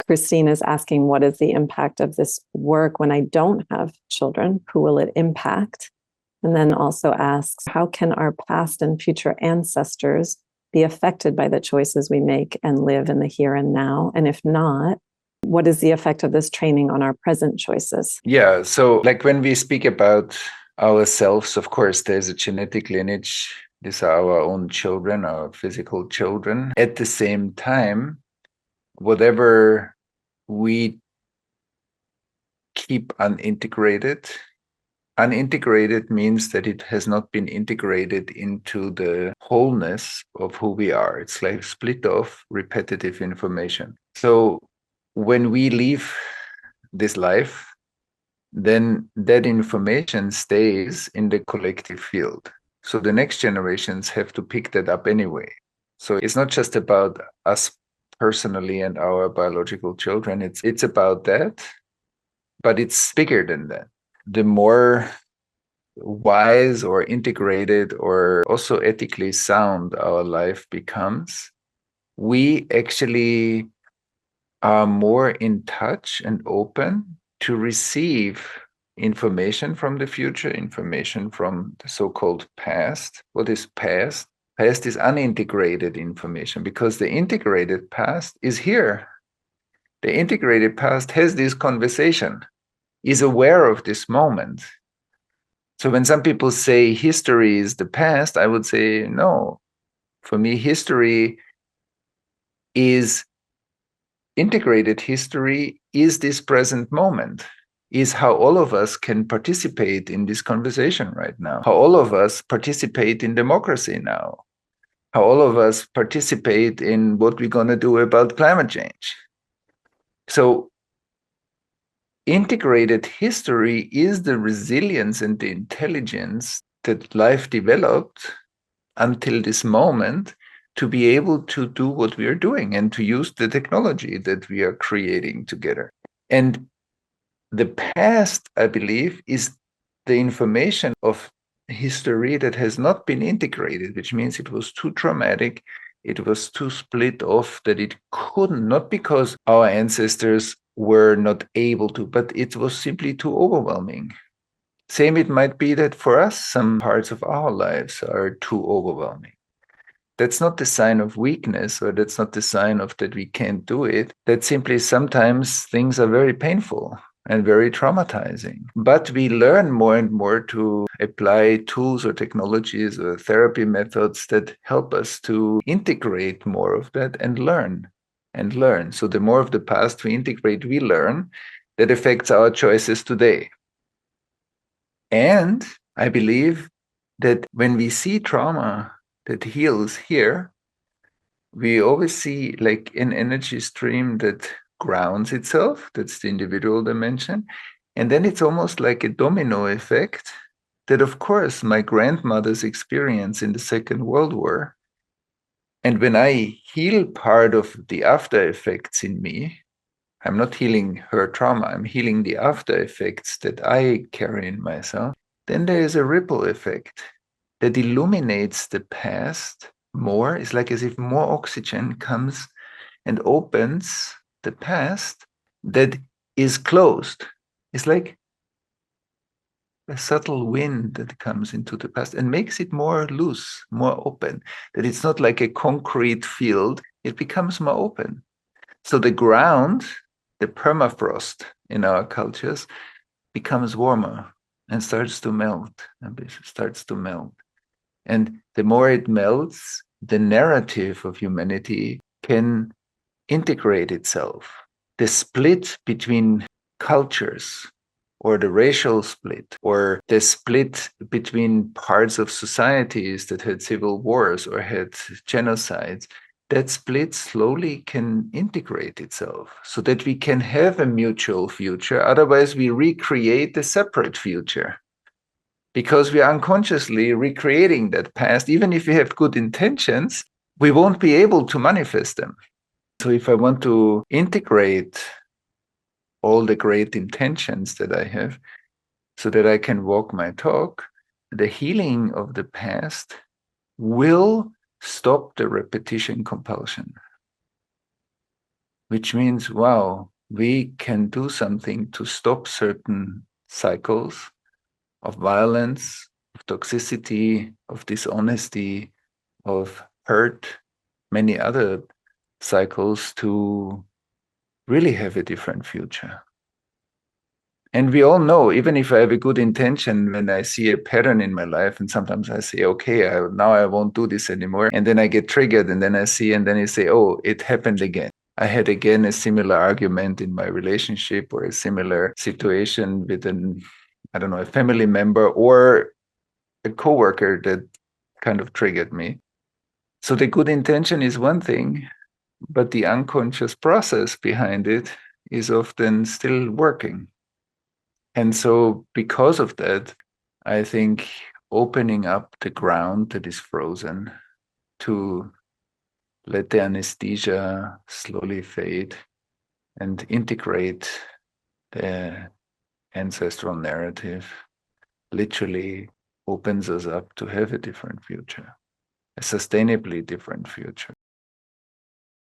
Christine is asking, what is the impact of this work when I don't have children? Who will it impact? And then also asks, how can our past and future ancestors be affected by the choices we make and live in the here and now? And if not, what is the effect of this training on our present choices? Yeah, so like when we speak about ourselves, of course, there's a genetic lineage. These are our own children, our physical children. At the same time, whatever we keep unintegrated means that it has not been integrated into the wholeness of who we are. It's like split off repetitive information. So when we leave this life, then that information stays in the collective field. So the next generations have to pick that up anyway. So it's not just about us personally and our biological children. It's about that, but it's bigger than that. The more wise or integrated or also ethically sound our life becomes, we actually are more in touch and open to receive information from the future, information from the so-called past. What is past? Past is unintegrated information, because the integrated past is here. The integrated past has this conversation, is aware of this moment. So when some people say history is the past, I would say no. For me, history is integrated history is this present moment, is how all of us can participate in this conversation right now, how all of us participate in democracy now, how all of us participate in what we're going to do about climate change. So integrated history is the resilience and the intelligence that life developed until this moment to be able to do what we are doing and to use the technology that we are creating together. And the past, I believe, is the information of history that has not been integrated, which means it was too traumatic, it was too split off that it couldn't, not because our ancestors were not able to, but it was simply too overwhelming. Same, it might be that for us, some parts of our lives are too overwhelming. That's not the sign of weakness, or that's not the sign of that we can't do it. That simply sometimes things are very painful and very traumatizing. But we learn more and more to apply tools or technologies or therapy methods that help us to integrate more of that and learn. So the more of the past we integrate, we learn, that affects our choices today. And I believe that when we see trauma that heals here, we always see like an energy stream that grounds itself. That's the individual dimension. And then it's almost like a domino effect that, of course, my grandmother's experience in the Second World War. And when I heal part of the after effects in me, I'm not healing her trauma, I'm healing the after effects that I carry in myself. Then there is a ripple effect that illuminates the past more. It's like as if more oxygen comes and opens the past that is closed. It's like a subtle wind that comes into the past and makes it more loose, more open, that it's not like a concrete field, it becomes more open. So the ground, the permafrost in our cultures, becomes warmer and starts to melt, And the more it melts, the narrative of humanity can integrate itself. The split between cultures, or the racial split, or the split between parts of societies that had civil wars or had genocides, that split slowly can integrate itself so that we can have a mutual future. Otherwise, we recreate a separate future because we are unconsciously recreating that past. Even if we have good intentions, we won't be able to manifest them. So if I want to integrate all the great intentions that I have so that I can walk my talk, the healing of the past will stop the repetition compulsion. which means, wow, we can do something to stop certain cycles of violence, of toxicity, of dishonesty, of hurt, many other cycles to really have a different future. And we all know, even if I have a good intention, when I see a pattern in my life, and sometimes I say, okay, now I won't do this anymore. And then I get triggered, and then I see, and then I say, oh, it happened again. I had again a similar argument in my relationship, or a similar situation with a family member or a coworker that kind of triggered me. So the good intention is one thing, but the unconscious process behind it is often still working. And so because of that, I think opening up the ground that is frozen to let the anesthesia slowly fade and integrate the ancestral narrative literally opens us up to have a different future, a sustainably different future.